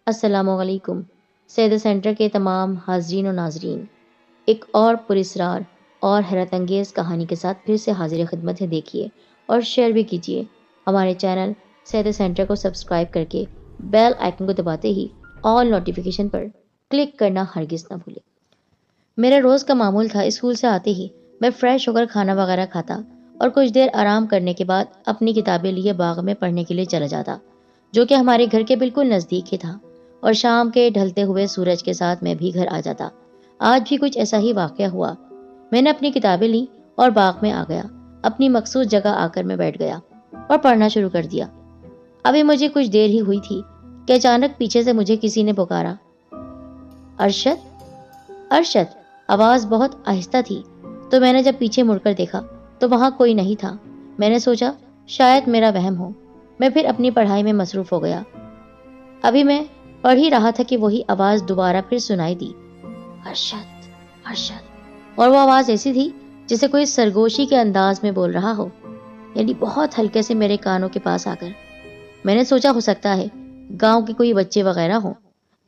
السلام علیکم سید سینٹر کے تمام حاضرین و ناظرین، ایک اور پراسرار اور حیرت انگیز کہانی کے ساتھ پھر سے حاضر خدمت ہے۔ دیکھیے اور شیئر بھی کیجیے ہمارے چینل سید سینٹر کو سبسکرائب کر کے بیل آئکن کو دباتے ہی آل نوٹیفیکیشن پر کلک کرنا ہرگز نہ بھولیں۔ میرا روز کا معمول تھا، اسکول سے آتے ہی میں فریش ہو کر کھانا وغیرہ کھاتا اور کچھ دیر آرام کرنے کے بعد اپنی کتابیں لیے باغ میں پڑھنے کے لیے چلا جاتا، جو کہ ہمارے گھر کے بالکل نزدیک ہی تھا، اور شام کے ڈھلتے ہوئے سورج کے ساتھ میں بھی گھر آ جاتا۔ آج بھی کچھ ایسا ہی واقعہ ہوا۔ میں نے اپنی کتابیں لیں اور باغ میں آ گیا، اپنی مخصوص جگہ آ کر میں بیٹھ گیا اور پڑھنا شروع کر دیا۔ ابھی مجھے کچھ دیر ہی ہوئی تھی کہ اچانک پیچھے سے مجھے کسی نے پکارا، ارشد، ارشد۔ آواز بہت آہستہ تھی، تو میں نے جب پیچھے مڑ کر دیکھا تو وہاں کوئی نہیں تھا۔ میں نے سوچا شاید میرا وہم ہو۔ میں پھر اپنی پڑھائی میں مصروف ہو گیا۔ ابھی میں پڑھ ہی رہا تھا کہ وہی آواز دوبارہ پھر سنائی دی، ارشد، ارشد۔ اور وہ آواز ایسی تھی جیسے کوئی سرگوشی کے انداز میں بول رہا ہو، یعنی بہت ہلکے سے میرے کانوں کے پاس آ کر۔ میں نے سوچا ہو سکتا ہے گاؤں کے کوئی بچے وغیرہ ہوں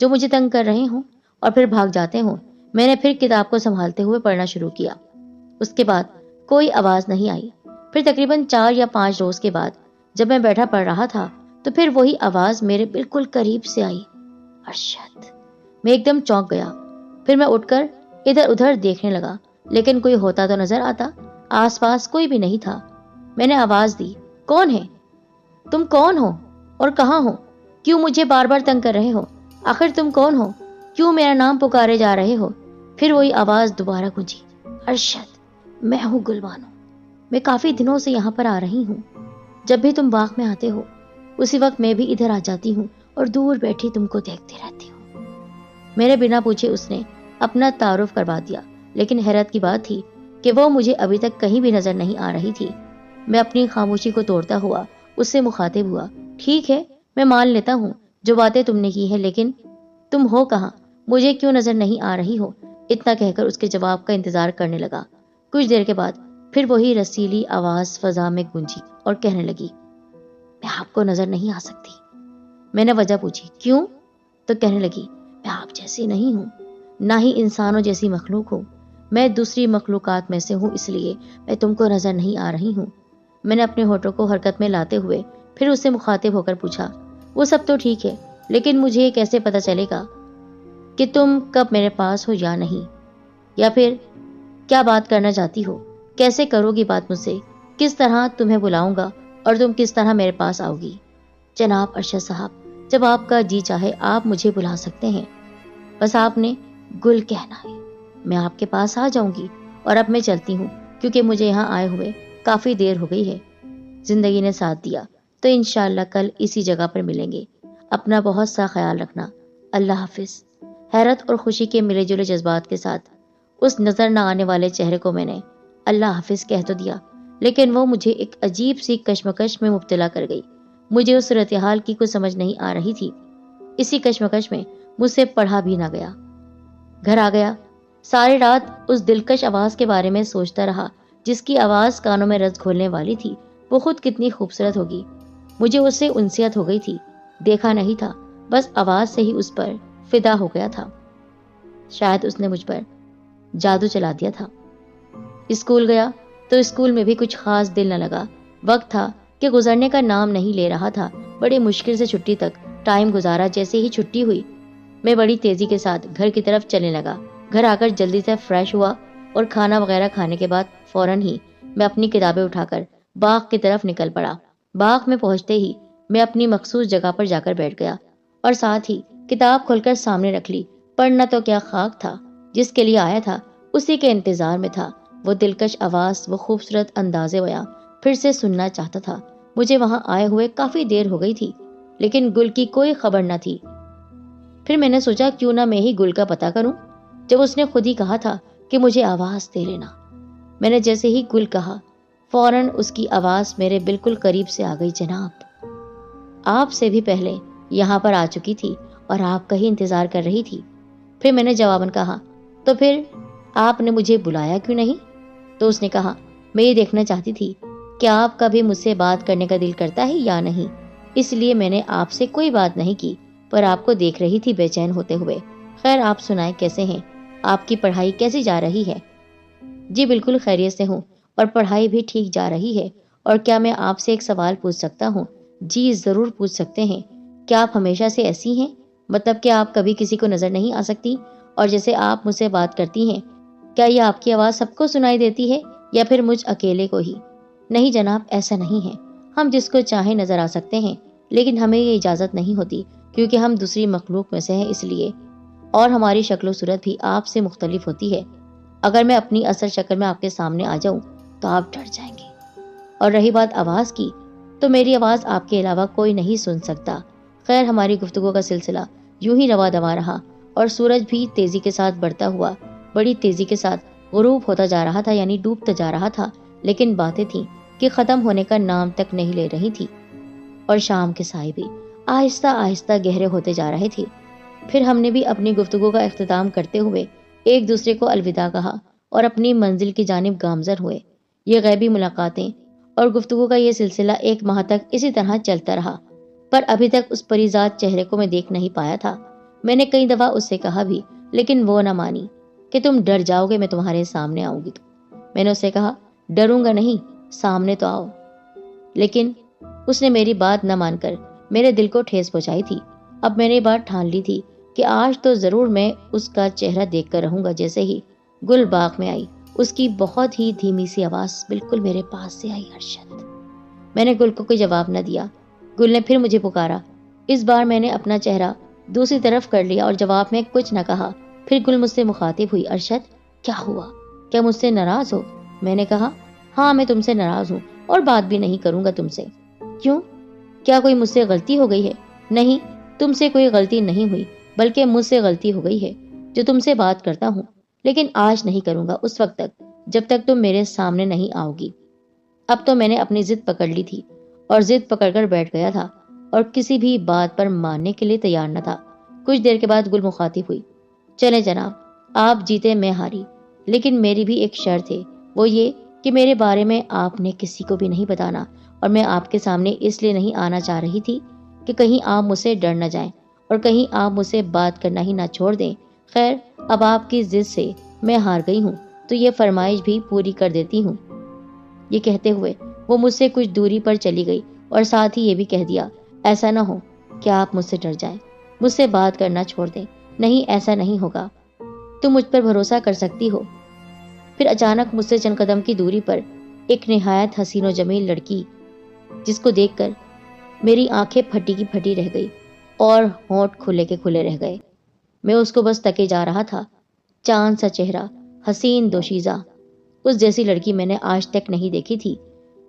جو مجھے تنگ کر رہے ہوں اور پھر بھاگ جاتے ہوں۔ میں نے پھر کتاب کو سنبھالتے ہوئے پڑھنا شروع کیا۔ اس کے بعد کوئی آواز نہیں آئی۔ پھر تقریباً 4 یا 5 روز کے بعد جب میں بیٹھا پڑھ رہا تھا تو پھر وہی آواز میرے بالکل قریب سے آئی، ارشد۔ میں ایک دم چونک گیا۔ پھر میں اٹھ کر ادھر ادھر دیکھنے لگا، لیکن کوئی ہوتا تو نظر آتا، آس پاس کوئی بھی نہیں تھا۔ میں نے آواز دی، کون ہے؟ تم کون ہو اور کہاں ہو؟ کیوں مجھے بار بار تنگ کر رہے ہو؟ آخر تم کون ہو؟ کیوں میرا نام پکارے جا رہے ہو؟ پھر وہی آواز دوبارہ گونجی، ارشد، میں ہوں گلبانو، میں کافی دنوں سے یہاں پر آ رہی ہوں۔ جب بھی تم باغ میں آتے ہو اسی وقت میں بھی ادھر آ جاتی ہوں اور دور بیٹھی تم کو دیکھتی رہتی ہوں۔ میرے بنا پوچھے اس نے اپنا تعارف کروا دیا، لیکن حیرت کی بات تھی کہ وہ مجھے ابھی تک کہیں بھی نظر نہیں آ رہی تھی۔ میں اپنی خاموشی کو توڑتا ہوا اس سے مخاطب ہوا، ٹھیک ہے، میں مان لیتا ہوں جو باتیں تم نے کی ہیں، لیکن تم ہو کہاں؟ مجھے کیوں نظر نہیں آ رہی ہو؟ اتنا کہہ کر اس کے جواب کا انتظار کرنے لگا۔ کچھ دیر کے بعد پھر وہی رسیلی آواز فضا میں گونجی اور کہنے لگی، میں آپ کو نظر نہیں آ سکتی۔ میں نے وجہ پوچھی، کیوں؟ تو کہنے لگی، میں آپ جیسی نہیں ہوں، نہ ہی انسانوں جیسی مخلوق ہوں، میں دوسری مخلوقات میں سے ہوں، اس لیے میں تم کو نظر نہیں آ رہی ہوں۔ میں نے اپنے ہونٹوں کو حرکت میں لاتے ہوئے پھر اس سے مخاطب ہو کر پوچھا، وہ سب تو ٹھیک ہے، لیکن مجھے یہ کیسے پتا چلے گا کہ تم کب میرے پاس ہو یا نہیں؟ یا پھر کیا بات کرنا چاہتی ہو؟ کیسے کرو گی بات مجھ سے؟ کس طرح تمہیں بلاؤں گا اور تم کس طرح میرے پاس آؤ گی؟ جناب ارشد صاحب، جب آپ کا جی چاہے آپ مجھے بلا سکتے ہیں، بس آپ نے گل کہنا ہے، میں آپ کے پاس آ جاؤں گی۔ اور اب میں چلتی ہوں کیونکہ مجھے یہاں آئے ہوئے کافی دیر ہو گئی ہے۔ زندگی نے ساتھ دیا تو انشاءاللہ کل اسی جگہ پر ملیں گے۔ اپنا بہت سا خیال رکھنا، اللہ حافظ۔ حیرت اور خوشی کے ملے جلے جذبات کے ساتھ اس نظر نہ آنے والے چہرے کو میں نے اللہ حافظ کہہ تو دیا، لیکن وہ مجھے ایک عجیب سی کشمکش میں مبتلا کر گئی۔ مجھے اس صورتحال کی کچھ سمجھ نہیں آ رہی تھی۔ اسی کشمکش میں مجھ سے پڑھا بھی نہ گیا۔ گھر آ گیا، ساری رات اس دلکش آواز کے بارے میں سوچتا رہا جس کی آواز کانوں میں رس گھولنے والی تھی۔ وہ خود کتنی خوبصورت ہوگی، مجھے اس سے انسیت ہو گئی تھی۔ دیکھا نہیں تھا، بس آواز سے ہی اس پر فدا ہو گیا تھا۔ شاید اس نے مجھ پر جادو چلا دیا تھا۔ اسکول گیا تو اسکول میں بھی کچھ خاص دل نہ لگا۔ وقت تھا کہ گزرنے کا نام نہیں لے رہا تھا۔ بڑی مشکل سے چھٹی تک ٹائم گزارا۔ جیسے ہی چھٹی ہوئی میں بڑی تیزی کے ساتھ گھر کی طرف چلنے لگا۔ گھر آ کر جلدی سے فریش ہوا اور کھانا وغیرہ کھانے کے بعد فوراً ہی میں اپنی کتابیں اٹھا کر باغ کی طرف نکل پڑا۔ باغ میں پہنچتے ہی میں اپنی مخصوص جگہ پر جا کر بیٹھ گیا اور ساتھ ہی کتاب کھول کر سامنے رکھ لی۔ پڑھنا تو کیا، خاک تھا، جس کے لیے آیا تھا اسی کے انتظار میں تھا۔ وہ دلکش آواز، وہ خوبصورت انداز بیاں پھر سے سننا چاہتا تھا۔ مجھے وہاں آئے ہوئے کافی دیر ہو گئی تھی، لیکن گل کی کوئی خبر نہ تھی۔ پھر میں نے سوچا کیوں نہ میں ہی گل کا پتہ کروں، جب اس نے خود ہی کہا تھا کہ مجھے آواز دے لینا۔ میں نے جیسے ہی گل کہا، فوراً اس کی آواز میرے بالکل قریب سے آ گئی، جناب، آپ سے بھی پہلے یہاں پر آ چکی تھی اور آپ کا ہی انتظار کر رہی تھی۔ پھر میں نے جواباً کہا، تو پھر آپ نے مجھے بلایا کیوں نہیں؟ تو اس نے کہا، میں یہ دیکھنا چاہتی تھی کہ آپ کا بھی مجھ سے بات کرنے کا دل کرتا ہے یا نہیں، اس لیے میں نے آپ سے کوئی بات نہیں کی۔ پر آپ کو دیکھ رہی تھی بے چین ہوتے ہوئے۔ خیر آپ سنائیں کیسے ہیں؟ آپ کی پڑھائی کیسی جا رہی ہے؟ جی بالکل خیریت سے ہوں، اور پڑھائی بھی ٹھیک جا رہی ہے۔ اور کیا میں آپ سے ایک سوال پوچھ سکتا ہوں؟ جی ضرور پوچھ سکتے ہیں۔ کیا آپ ہمیشہ سے ایسی ہیں؟ مطلب کہ آپ کبھی کسی کو نظر نہیں آ سکتی؟ اور جیسے آپ مجھ سے بات کرتی ہیں، کیا یہ آپ کی آواز سب کو سنائی دیتی ہے یا پھر مجھ اکیلے کو ہی؟ نہیں جناب، ایسا نہیں ہے۔ ہم جس کو چاہیں نظر آ سکتے ہیں، لیکن ہمیں یہ اجازت نہیں ہوتی کیونکہ ہم دوسری مخلوق میں سے ہیں، اس لیے۔ اور ہماری شکل و صورت بھی آپ سے مختلف ہوتی ہے۔ اگر میں اپنی اصل شکل میں آپ کے سامنے آ جاؤں تو آپ ڈر جائیں گے۔ اور رہی بات آواز کی، تو میری آواز آپ کے علاوہ کوئی نہیں سن سکتا۔ خیر ہماری گفتگو کا سلسلہ یوں ہی روا دوا رہا، اور سورج بھی تیزی کے ساتھ بڑھتا ہوا بڑی تیزی کے ساتھ غروب ہوتا جا رہا تھا، یعنی ڈوبتا جا رہا تھا، لیکن باتیں تھیں کہ ختم ہونے کا نام تک نہیں لے رہی تھی، اور شام کے سائے بھی آہستہ آہستہ گہرے ہوتے جا رہے تھے۔ پھر ہم نے بھی اپنی گفتگو کا اختتام کرتے ہوئے ایک دوسرے کو الوداع کہا اور اپنی منزل کی جانب گامزن ہوئے۔ یہ غیبی ملاقاتیں اور گفتگو کا یہ سلسلہ 1 ماہ تک اسی طرح چلتا رہا، پر ابھی تک اس پریزاد چہرے کو میں دیکھ نہیں پایا تھا۔ میں نے کئی دفعہ اس سے کہا بھی، لیکن وہ نہ مانی کہ تم ڈر جاؤ گے میں تمہارے سامنے آؤں گی تو۔ میں نے اس سے کہا، ڈروں گا نہیں، سامنے تو آؤ۔ لیکن اس نے میری بات نہ مان کر میرے دل کو ٹھیس پہنچائی تھی۔ اب میں نے بات ٹھان لی تھی کہ آج تو ضرور میں اس کا چہرہ دیکھ کر رہوں گا۔ جیسے ہی گل باغ میں آئی، اس کی بہت ہی دھیمی سی آواز بالکل میرے پاس سے آئی، ارشد۔ میں نے گل کو کوئی جواب نہ دیا۔ گل نے پھر مجھے پکارا۔ اس بار میں نے اپنا چہرہ دوسری طرف کر لیا اور جواب میں کچھ نہ کہا۔ پھر گل مجھ سے مخاطب ہوئی، ارشد کیا ہوا؟ کیا مجھ سے ناراض ہو؟ میں نے کہا، ہاں میں تم سے ناراض ہوں اور بات بھی نہیں کروں گا تم سے۔ کیوں؟ کیا کوئی مجھ سے غلطی ہو گئی ہے؟ نہیں، تم سے کوئی غلطی نہیں ہوئی، بلکہ مجھ سے غلطی ہو گئی ہے جو تم سے بات کرتا ہوں، لیکن آج نہیں کروں گا، اس وقت تک جب تک تم میرے سامنے نہیں آؤ گی۔ اب تو میں نے اپنی ضد پکڑ لی تھی اور ضد پکڑ کر بیٹھ گیا تھا اور کسی بھی بات پر ماننے کے لیے تیار نہ تھا۔ کچھ دیر کے بعد گل مخاطب ہوئی، چلے جناب، آپ جیتے میں ہاری، لیکن میری بھی ایک شرط ہے، وہ یہ کہ میرے بارے میں آپ نے کسی کو بھی نہیں بتانا، اور میں آپ کے سامنے اس لیے نہیں آنا چاہ رہی تھی کہ کہیں آپ مجھ سے ڈر نہ جائیں اور کہیں آپ مجھ سے بات کرنا ہی نہ چھوڑ دیں۔ خیر اب آپ کی ضد سے میں ہار گئی ہوں تو یہ فرمائش بھی پوری کر دیتی ہوں۔ یہ کہتے ہوئے وہ مجھ سے کچھ دوری پر چلی گئی اور ساتھ ہی یہ بھی کہہ دیا، ایسا نہ ہو کہ آپ مجھ سے ڈر جائیں، مجھ سے بات کرنا چھوڑ دیں۔ نہیں، ایسا نہیں ہوگا، تم مجھ پر بھروسہ کر سکتی ہو۔ پھر اچانک مجھ سے چند قدم کی دوری پر ایک نہایت حسین و جمیل لڑکی، جس کو دیکھ کر میری آنکھیں پھٹی کی پھٹی رہ گئی اور ہونٹ کھلے کے کھلے رہ گئے۔ میں اس کو بس تکے جا رہا تھا۔ چاند سا چہرہ، حسین دوشیزہ، اس جیسی لڑکی میں نے آج تک نہیں دیکھی تھی۔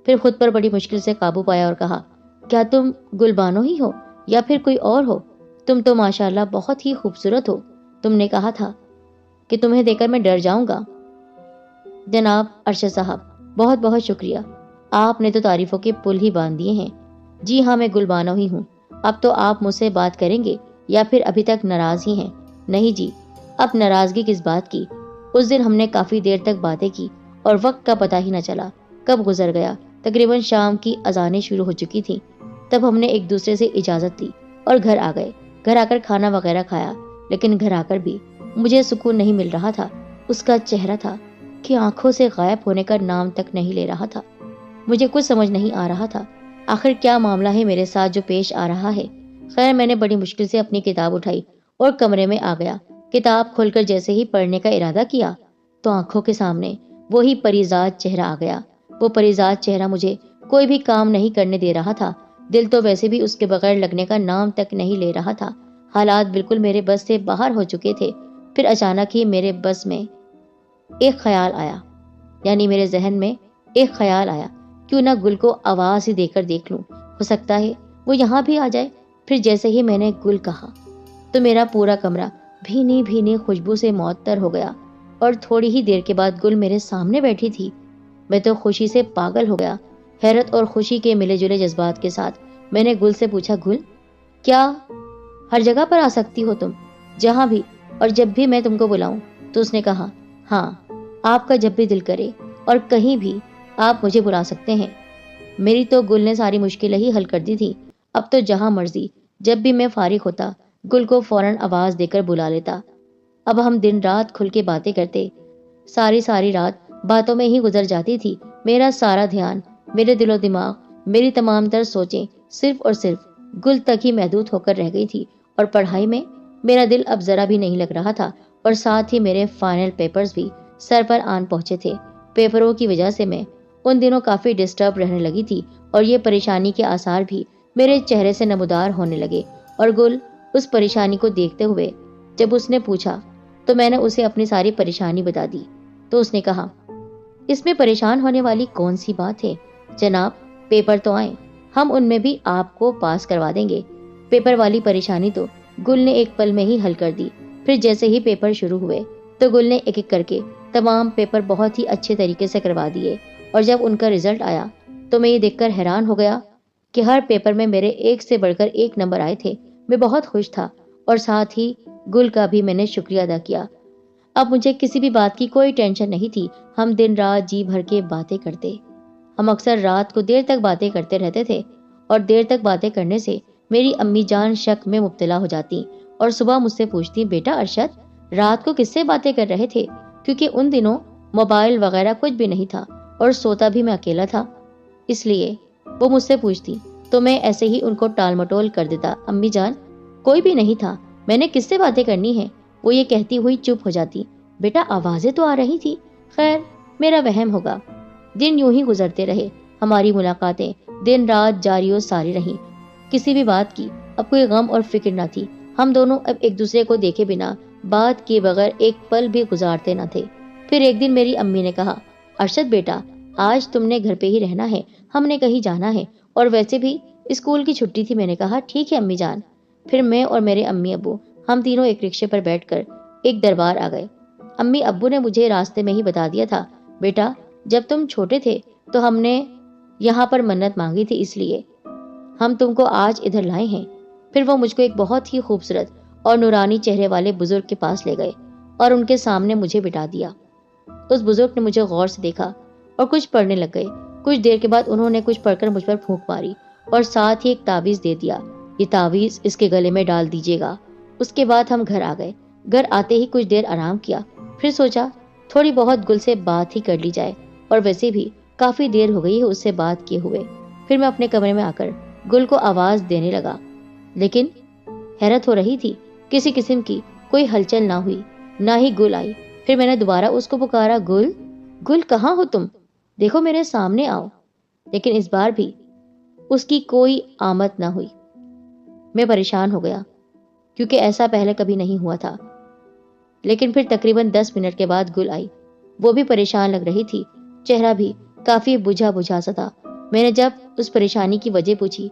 پھر خود پر بڑی مشکل سے قابو پایا اور کہا، کیا تم گل بانو ہی ہو یا پھر کوئی اور ہو؟ تم تو ماشاءاللہ بہت ہی خوبصورت ہو۔ تم نے کہا تھا کہ تمہیں دیکھ کر میں ڈر جاؤں گا۔ جناب ارشد صاحب، بہت بہت شکریہ، آپ نے تو تعریفوں کے پل ہی باندھ دیے ہیں۔ جی ہاں، میں گل بانو ہی ہوں۔ اب تو آپ مجھ سے بات کریں گے یا پھر ابھی تک ناراض ہی ہیں؟ نہیں جی، اب ناراضگی کس بات کی؟ اس دن ہم نے کافی دیر تک باتیں کی اور وقت کا پتہ ہی نہ چلا کب گزر گیا۔ تقریباً شام کی اذانیں شروع ہو چکی تھیں۔ تب ہم نے ایک دوسرے سے اجازت لی اور گھر آ گئے۔ گھر آ کر کھانا وغیرہ کھایا، لیکن گھر آ کر بھی مجھے سکون نہیں مل رہا تھا۔ اس کا چہرہ تھا کہ آنکھوں سے غائب ہونے کا نام تک نہیں لے رہا تھا۔ مجھے کچھ سمجھ نہیں آ رہا تھا، آخر کیا معاملہ ہے میرے ساتھ جو پیش آ رہا ہے۔ خیر میں نے بڑی مشکل سے اپنی کتاب اٹھائی اور کمرے میں آ گیا۔ کتاب کھول کر جیسے ہی پڑھنے کا ارادہ کیا تو آنکھوں کے سامنے وہی پریزاد چہرہ آ گیا۔ وہ پریزاد چہرہ مجھے کوئی بھی کام نہیں کرنے دے رہا تھا۔ دل تو ویسے بھی اس کے بغیر لگنے کا نام تک نہیں لے رہا تھا۔ حالات بالکل میرے بس سے باہر ہو چکے تھے۔ پھر اچانک ہی میرے بس میں ایک خیال آیا، یعنی میرے ذہن میں ایک خیال آیا، کیوں نہ گل کو آواز ہی دے کر دیکھ لوں، ہو سکتا ہے وہ یہاں بھی آ جائے۔ پھر جیسے ہی میں نے گل کہا تو میرا پورا کمرہ بھینی بھینی خوشبو سے معطر ہو گیا، اور تھوڑی ہی دیر کے بعد گل میرے سامنے بیٹھی تھی۔ میں تو خوشی سے پاگل ہو گیا۔ حیرت اور خوشی کے ملے جلے جذبات کے ساتھ میں نے گل سے پوچھا، گل کیا ہر جگہ پر آ سکتی ہو تم؟ جہاں بھی اور جب بھی میں تم کو بلاؤں؟ تو اس نے کہا، ہاں، آپ کا جب بھی دل کرے اور کہیں بھی آپ مجھے بلا سکتے ہیں۔ میری تو گل نے ساری مشکلیں ہی حل کر دی تھی۔ اب تو جہاں مرضی جب بھی میں فارغ ہوتا گل کو فوراً آواز دے کر بلا لیتا۔ اب ہم دن رات کھل کے باتیں کرتے، ساری رات باتوں میں ہی گزر جاتی تھی۔ میرا سارا دھیان، میرے دل و دماغ، میری تمام تر سوچیں صرف اور صرف گل تک ہی محدود ہو کر رہ گئی تھی، اور پڑھائی میں میرا دل اب ذرا بھی نہیں لگ رہا تھا، اور ساتھ ہی میرے فائنل پیپرز بھی سر پر آن پہنچے تھے۔ پیپروں کی وجہ سے میں ان دنوں کافی ڈسٹرب رہنے لگی تھی، اور یہ پریشانی کے آثار بھی میرے چہرے سے نمودار ہونے لگے۔ اور گل اس پریشانی کو دیکھتے ہوئے جب اس نے پوچھا تو میں نے اسے اپنی ساری پریشانی بتا دی۔ تو اس نے کہا، اس میں پریشان ہونے والی کون سی بات ہے جناب، پیپر تو آئیں، ہم ان میں بھی آپ کو پاس کروا دیں گے۔ پیپر والی پریشانی تو گل نے ایک پل میں ہی حل کر دی۔ پھر جیسے ہی پیپر شروع ہوئے تو گل نے ایک ایک کر کے تمام پیپر بہت ہی اچھے طریقے سے کروا دیے، اور جب ان کا رزلٹ آیا تو میں یہ دیکھ کر حیران ہو گیا کہ ہر پیپر میں میرے ایک سے بڑھ کر ایک نمبر آئے تھے۔ میں بہت خوش تھا، اور ساتھ ہی گل کا بھی میں نے شکریہ ادا کیا۔ اب مجھے کسی بھی بات کی کوئی ٹینشن نہیں تھی۔ ہم دن رات جی بھر کے باتیں کرتے۔ ہم اکثر رات کو دیر تک باتیں کرتے رہتے تھے، اور دیر تک باتیں کرنے سے میری امی جان شک میں مبتلا ہو جاتی، اور صبح مجھ سے پوچھتی، بیٹا ارشد، رات کو کس سے باتیں کر رہے تھے؟ کیونکہ ان دنوں موبائل وغیرہ کچھ بھی نہیں تھا، اور سوتا بھی میں اکیلا تھا، اس لیے وہ مجھ سے پوچھتی تو میں ایسے ہی ان کو ٹال مٹول کر دیتا، امی جان کوئی بھی نہیں تھا، میں نے کس سے باتیں کرنی ہے؟ وہ یہ کہتی ہوئی چپ ہو جاتی، بیٹا آوازیں تو آ رہی تھی۔ خیر، میرا وہم ہوگا۔ دن یوں ہی گزرتے رہے۔ ہماری ملاقاتیں دن رات جاری و ساری رہیں۔ کسی بھی بات کی اب کوئی غم اور فکر نہ تھی۔ ہم دونوں اب ایک دوسرے کو دیکھے بنا، بات کیے بغیر ایک پل بھی گزارتے نہ تھے۔ پھر ایک دن میری امی نے کہا، ارشد بیٹا، آج تم نے گھر پہ ہی رہنا ہے، ہم نے کہیں جانا ہے، اور ویسے بھی اسکول کی چھٹی تھی۔ میں نے کہا، ٹھیک ہے امی جان۔ پھر میں اور میرے امی ابو ہم تینوں ایک رکشے پر بیٹھ کر ایک دربار آ گئے۔ امی ابو نے مجھے راستے میں ہی بتا دیا تھا، بیٹا جب تم چھوٹے تھے تو ہم نے یہاں پر منت مانگی تھی، اس لیے ہم تم کو آج ادھر لائے ہیں۔ پھر وہ مجھ کو ایک بہت ہی خوبصورت اور نورانی چہرے والے بزرگ کے پاس لے گئے، اور ان کے سامنے مجھے بٹھا دیا۔ اس بزرگ نے مجھے غور سے دیکھا اور کچھ پڑھنے لگ گئے۔ کچھ دیر کے بعد انہوں نے کچھ پڑھ کر مجھ پر پھونک ماری، اور ساتھ ہی ایک تعویذ دے دیا، یہ تعویذ اس کے گلے میں ڈال دیجیے گا۔ اس کے بعد ہم گھر آ گئے۔ گھر آتے ہی کچھ دیر آرام کیا، پھر سوچا تھوڑی بہت گل سے بات ہی کر لی جائے، اور ویسے بھی کافی دیر ہو گئی ہے اس سے بات کیے ہوئے۔ پھر میں اپنے کمرے میں آ کر گل کو آواز دینے لگا، لیکن حیرت ہو رہی تھی، کسی قسم کی کوئی ہلچل نہ ہوئی، نہ ہی گل آئی۔ پھر میں نے دوبارہ اس کو پکارا، گل، گل کہاں ہو تم؟ دیکھو میرے سامنے آؤ۔ لیکن اس بار بھی اس کی کوئی آمد نہ ہوئی۔ میں پریشان ہو گیا، کیونکہ ایسا پہلے کبھی نہیں ہوا تھا۔ لیکن پھر تقریباً 10 منٹ کے بعد گل آئی۔ وہ بھی پریشان لگ رہی تھی، چہرہ بھی کافی بجھا بجھا سا تھا۔ میں نے جب اس پریشانی کی وجہ پوچھی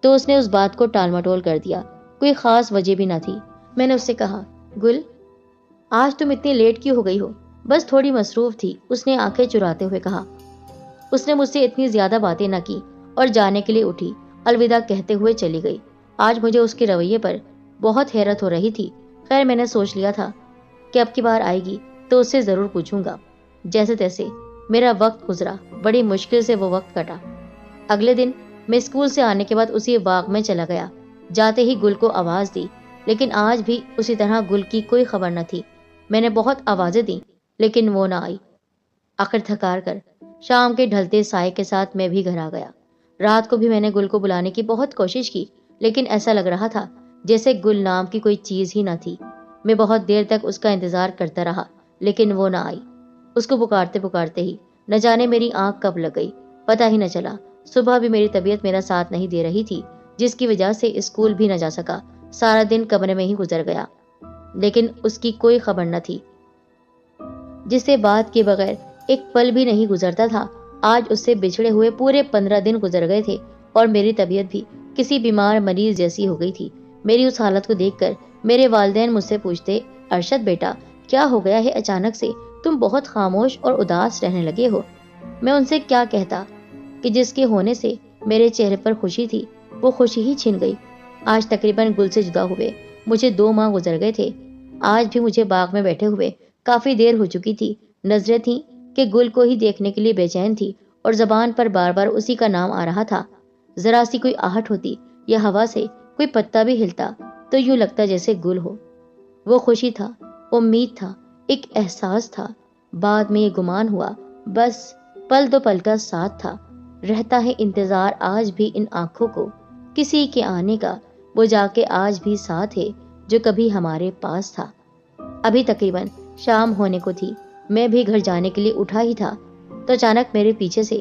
تو اس نے اس بات کو ٹال مٹول کر دیا، کوئی خاص وجہ بھی نہ تھی۔ میں نے اس سے کہا، گل آج تم اتنی لیٹ کیوں ہو گئی ہو؟ بس تھوڑی مصروف تھی، اس نے آنکھیں چراتے ہوئے کہا۔ اس نے مجھ سے اتنی زیادہ باتیں نہ کی اور جانے کے لیے اٹھی، الوداع کہتے ہوئے چلی گئی۔ آج مجھے اس کے رویے پر بہت حیرت ہو رہی تھی۔ خیر، میں نے سوچ لیا تھا کہ اب کی بار آئے گی تو اس سے ضرور پوچھوں گا۔ جیسے تیسے میرا وقت گزرا، بڑی مشکل سے وہ وقت کٹا۔ اگلے دن میں اسکول سے آنے کے بعد اسی باغ میں چلا گیا۔ جاتے ہی گل کو آواز دی، لیکن آج بھی اسی طرح گل کی کوئی خبر نہ تھی۔ میں نے بہت آوازیں دیں، لیکن وہ نہ آئی۔ آخر تھکار کر شام کے ڈھلتے سائے کے ساتھ میں بھی گھر آ گیا۔ رات کو بھی میں نے گل کو بلانے کی بہت کوشش کی، لیکن ایسا لگ رہا تھا جیسے گل نام کی کوئی چیز ہی نہ تھی۔ میں بہت دیر تک اس کا انتظار کرتا رہا، لیکن وہ نہ آئی۔ اس کو پکارتے پکارتے ہی نہ جانے میری آنکھ کب لگ گئی، پتہ ہی نہ چلا۔ صبح بھی میری طبیعت میرا ساتھ نہیں دے رہی تھی، جس کی وجہ سے اسکول بھی نہ جا سکا۔ سارا دن کمرے میں ہی گزر گیا، لیکن اس کی کوئی خبر نہ تھی۔ جس سے بات کے بغیر ایک پل بھی نہیں گزرتا تھا۔ آج اس سے بچھڑے ہوئے پورے 15 دن گزر گئے تھے، اور میری طبیعت بھی کسی بیمار مریض جیسی ہو گئی تھی۔ میری اس حالت کو دیکھ کر میرے والدین مجھ سے پوچھتے، ارشد بیٹا کیا ہو گیا ہے؟ اچانک سے تم بہت خاموش اور اداس رہنے لگے ہو۔ میں ان سے کیا کہتا کہ جس کے ہونے سے میرے چہرے پر خوشی تھی، وہ خوشی ہی چھن گئی۔ آج تقریباً گل سے جدا ہوئے مجھے 2 ماہ گزر گئے تھے۔ آج بھی مجھے باغ میں بیٹھے ہوئے کافی دیر ہو چکی تھی۔ نظریں تھیں کہ گل کو ہی دیکھنے کے لیے بے چین تھی، اور زبان پر بار بار اسی کا نام آ رہا تھا۔ ذرا سی کوئی آہٹ ہوتی یا ہوا سے کوئی پتا بھی ہلتا تو یوں لگتا جیسے گل ہو۔ وہ خوشی تھا، امید تھا، ایک احساس تھا۔ بعد میں یہ گمان ہوا، بس پل دو پل کا ساتھ تھا۔ رہتا ہے انتظار آج بھی ان آنکھوں کو کسی کے آنے کا، وہ جا کے آج بھی ساتھ ہے جو کبھی ہمارے پاس تھا۔ ابھی تقریباً شام ہونے کو تھی، میں بھی گھر جانے کے لیے اٹھا ہی تھا تو اچانک میرے پیچھے سے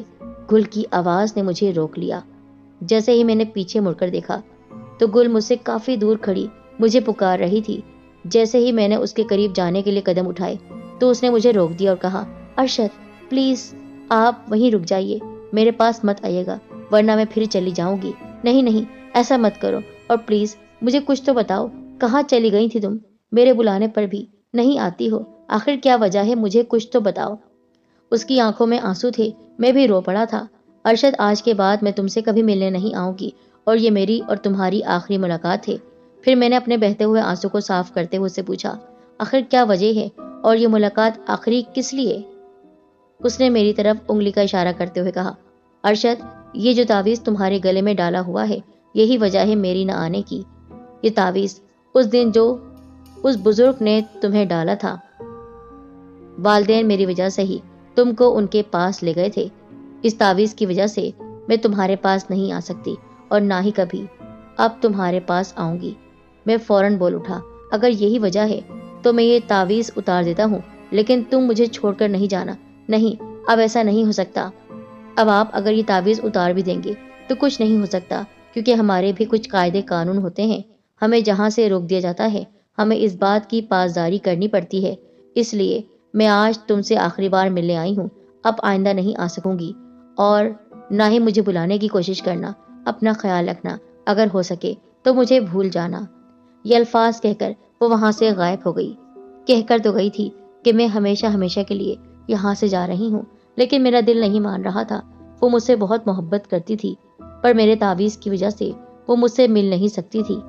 گل کی آواز نے مجھے روک لیا۔ جیسے ہی میں نے پیچھے مڑ کر دیکھا تو گل مجھ سے کافی دور کھڑی مجھے پکار رہی تھی۔ جیسے ہی میں نے اس کے قریب جانے کے لیے قدم اٹھائے تو اس نے مجھے روک دیا اور کہا، ارشد پلیز آپ وہیں رک جائیے، میرے پاس مت آئیے گا ورنہ میں پھر چلی جاؤں گی۔ نہیں نہیں، ایسا مت کرو، اور پلیز مجھے کچھ تو بتاؤ، کہاں چلی گئی تھی تم؟ میرے بلانے پر بھی نہیں آتی ہو، آخر کیا وجہ ہے؟ مجھے کچھ تو بتاؤ۔ اس کی آنکھوں میں آنسو تھے، میں بھی رو پڑا تھا۔ ارشد آج کے بعد میں تم سے کبھی ملنے نہیں آؤں گی اور یہ میری اور تمہاری آخری ملاقات ہے۔ پھر میں نے اپنے بہتے ہوئے آنسو کو صاف کرتے ہوئے سے پوچھا، آخر کیا وجہ ہے اور یہ ملاقات آخری کس لیے؟ اس نے میری طرف انگلی کا اشارہ کرتے ہوئے کہا، ارشد یہ جو تعویذ تمہارے گلے میں ڈالا ہوا ہے یہی وجہ ہے میری نہ آنے کی۔ یہ تعویذ اس دن جو اس بزرگ نے تمہیں ڈالا تھا، والدین میری وجہ سے ہی تم کو ان کے پاس لے گئے تھے۔ اس تعویذ کی وجہ سے میں تمہارے پاس نہیں آ سکتی اور نہ ہی کبھی اب تمہارے پاس آؤں گی۔ میں فوراً بول اٹھا، اگر یہی وجہ ہے تو میں یہ تعویذ اتار دیتا ہوں، لیکن تم مجھے چھوڑ کر نہیں جانا۔ نہیں، اب ایسا نہیں ہو سکتا۔ اب آپ اگر یہ تعویذ اتار بھی دیں گے تو کچھ نہیں ہو سکتا، کیونکہ ہمارے بھی کچھ قاعدے قانون ہوتے ہیں۔ ہمیں جہاں سے روک دیا جاتا ہے ہمیں اس بات کی پاسداری کرنی پڑتی ہے۔ اس لیے میں آج تم سے آخری بار ملنے آئی ہوں، اب آئندہ نہیں آ سکوں گی اور نہ ہی مجھے بلانے کی کوشش کرنا۔ اپنا خیال رکھنا، اگر ہو سکے تو مجھے بھول جانا۔ یہ الفاظ کہہ کر وہ وہاں سے غائب ہو گئی۔ کہہ کر تو گئی تھی کہ میں ہمیشہ ہمیشہ کے لیے یہاں سے جا رہی ہوں، لیکن میرا دل نہیں مان رہا تھا۔ وہ مجھ سے بہت محبت کرتی تھی، پر میرے تعویذ کی وجہ سے وہ مجھ سے مل نہیں سکتی تھی۔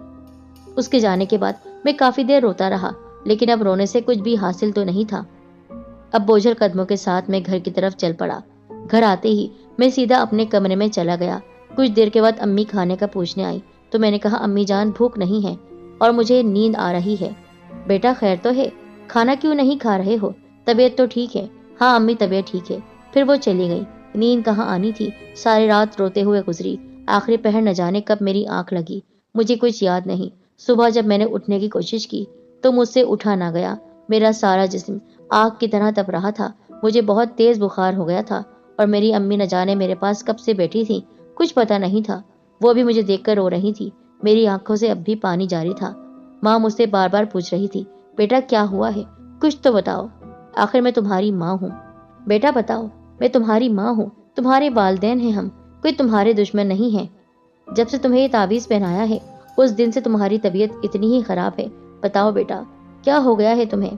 اس کے جانے کے بعد میں کافی دیر روتا رہا، لیکن اب رونے سے کچھ بھی حاصل تو نہیں تھا۔ اب بوجھل قدموں کے ساتھ میں گھر کی طرف چل پڑا۔ گھر آتے ہی میں سیدھا اپنے کمرے میں چلا گیا۔ کچھ دیر کے بعد امی کھانے کا پوچھنے آئی تو میں نے کہا، امی جان بھوک نہیں ہے اور مجھے نیند آ رہی ہے۔ بیٹا خیر تو ہے، کھانا کیوں نہیں کھا رہے ہو؟ طبیعت تو ٹھیک ہے؟ ہاں امی طبیعت ٹھیک ہے۔ پھر وہ چلی گئی۔ نیند کہاں آنی تھی، ساری رات روتے ہوئے گزری۔ آخری پہر نہ جانے کب میری آنکھ لگی، مجھے کچھ یاد نہیں۔ صبح جب میں نے اٹھنے کی کوشش کی تو مجھ سے اٹھا نہ گیا۔ میرا سارا جسم آگ کی طرح تپ رہا تھا، مجھے بہت تیز بخار ہو گیا تھا اور میری امی نہ جانے میرے پاس کب سے بیٹھی تھی، کچھ پتہ نہیں تھا۔ وہ بھی مجھے دیکھ کر رو رہی تھی، میری آنکھوں سے اب بھی پانی جاری تھا۔ ماں مجھ سے بار بار پوچھ رہی تھی، بیٹا کیا ہوا ہے، کچھ تو بتاؤ، آخر میں تمہاری ماں ہوں۔ بیٹا بتاؤ، میں تمہاری ماں ہوں، تمہارے والدین ہیں ہم، کوئی تمہارے دشمن نہیں ہے۔ جب سے تمہیں یہ تعویذ پہنایا ہے اس دن سے تمہاری طبیعت اتنی ہی خراب ہے، بتاؤ بیٹا کیا ہو گیا ہے تمہیں؟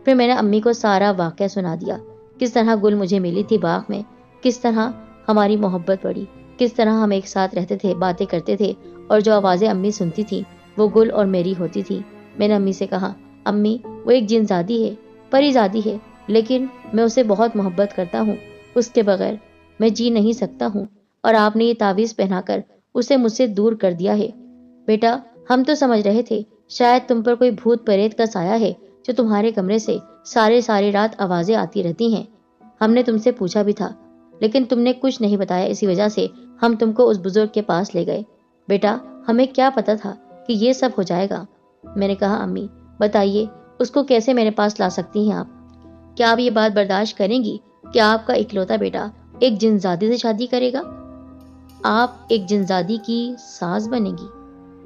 پھر میں نے امی کو سارا واقعہ سنا دیا، کس طرح گل مجھے ملی تھی باغ میں، کس طرح ہماری محبت بڑھی، کس طرح ہم ایک ساتھ رہتے تھے، باتیں کرتے تھے، اور جو آوازیں امی سنتی تھی وہ گل اور میری ہوتی تھی۔ میں نے امی سے کہا، امی وہ ایک جن زادی ہے، پری زادی ہے، لیکن میں اسے بہت محبت کرتا ہوں، اس کے بغیر میں جی نہیں سکتا ہوں، اور آپ نے یہ تعویذ پہنا کر اسے مجھ سے دور کر دیا ہے۔ بیٹا ہم تو سمجھ رہے تھے شاید تم پر کوئی بھوت پریت کا سایہ ہے جو تمہارے کمرے سے ساری رات آوازیں آتی رہتی ہیں۔ ہم نے تم سے پوچھا بھی تھا لیکن تم نے کچھ نہیں بتایا، اسی وجہ سے ہم تم کو اس بزرگ کے پاس لے گئے۔ بیٹا ہمیں کیا پتا تھا کہ یہ سب ہو جائے گا؟ میں نے کہا، امی بتائیے اس کو کیسے میرے پاس لا سکتی ہیں آپ؟ کیا آپ یہ بات برداشت کریں گی کہ آپ کا اکلوتا بیٹا ایک جنزادی سے شادی کرے گا؟ آپ ایک جنزادی کی ساس بنے گی،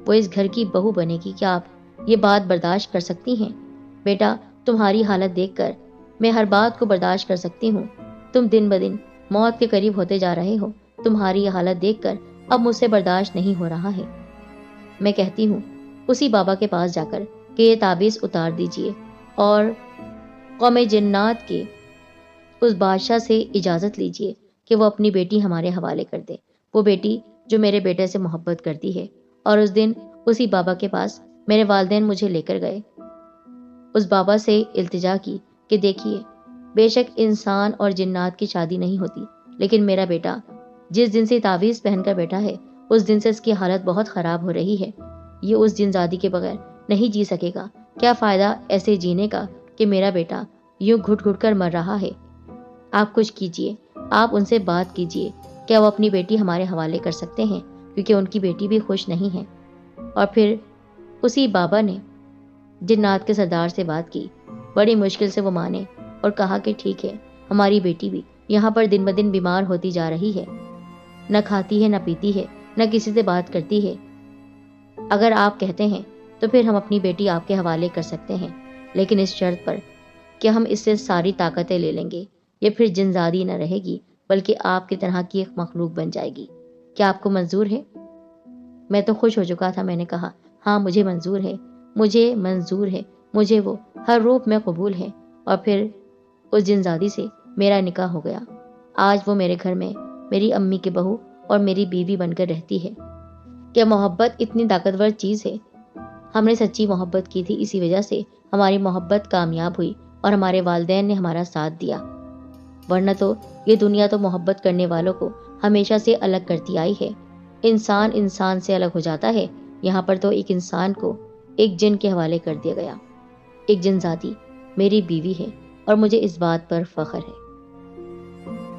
وہ اس گھر کی بہو بنے گی، کیا آپ یہ بات برداشت کر سکتی ہیں؟ بیٹا تمہاری حالت دیکھ کر میں ہر بات کو برداشت کر سکتی ہوں، تم دن بدن موت کے قریب ہوتے جا رہے ہو، تمہاری یہ حالت دیکھ کر اب مجھ سے برداشت نہیں ہو رہا ہے۔ میں کہتی ہوں اسی بابا کے پاس جا کر کہ یہ تعویذ اتار دیجئے اور قوم جنات کے اس بادشاہ سے اجازت لیجئے کہ وہ اپنی بیٹی ہمارے حوالے کر دے، وہ بیٹی جو میرے بیٹے سے محبت کرتی ہے۔ اور اس دن اسی بابا کے پاس میرے والدین مجھے لے کر گئے۔ اس بابا سے التجا کی کہ دیکھیے بے شک انسان اور جنات کی شادی نہیں ہوتی، لیکن میرا بیٹا جس دن سے تعویذ پہن کر بیٹھا ہے اس دن سے اس کی حالت بہت خراب ہو رہی ہے، یہ اس جنزادی کے بغیر نہیں جی سکے گا۔ کیا فائدہ ایسے جینے کا کہ میرا بیٹا یوں گھٹ گھٹ کر مر رہا ہے۔ آپ کچھ کیجئے، آپ ان سے بات کیجئے، کیا وہ اپنی بیٹی ہمارے حوالے کر سکتے ہیں، کیونکہ ان کی بیٹی بھی خوش نہیں ہے۔ اور پھر اسی بابا نے جنات کے سردار سے بات کی۔ بڑی مشکل سے وہ مانے اور کہا کہ ٹھیک ہے، ہماری بیٹی بھی یہاں پر دن بدن بیمار ہوتی جا رہی ہے، نہ کھاتی ہے، نہ پیتی ہے، نہ کسی سے بات کرتی ہے۔ اگر آپ کہتے ہیں تو پھر ہم اپنی بیٹی آپ کے حوالے کر سکتے ہیں، لیکن اس شرط پر کہ ہم اس سے ساری طاقتیں لے لیں گے۔ یہ پھر جنزادی نہ رہے گی بلکہ آپ کی طرح کی ایک مخلوق بن جائے گی۔ کیا آپ کو منظور ہے؟ میں تو خوش ہو چکا تھا۔ میں نے کہا ہاں مجھے منظور ہے، مجھے منظور ہے، مجھے وہ ہر روپ میں قبول ہے۔ اور پھر اس جنزادی سے میرا نکاح ہو گیا۔ آج وہ میرے گھر میں میری امی کی بہو اور میری بیوی بن کر رہتی ہے۔ کیا محبت اتنی طاقتور چیز ہے؟ ہم نے سچی محبت کی تھی، اسی وجہ سے ہماری محبت کامیاب ہوئی اور ہمارے والدین نے ہمارا ساتھ دیا، ورنہ تو یہ دنیا تو محبت کرنے والوں کو ہمیشہ سے الگ کرتی آئی ہے۔ انسان انسان سے الگ ہو جاتا ہے، یہاں پر تو ایک انسان کو ایک جن کے حوالے کر دیا گیا۔ ایک جنزادی میری بیوی ہے اور مجھے اس بات پر فخر ہے۔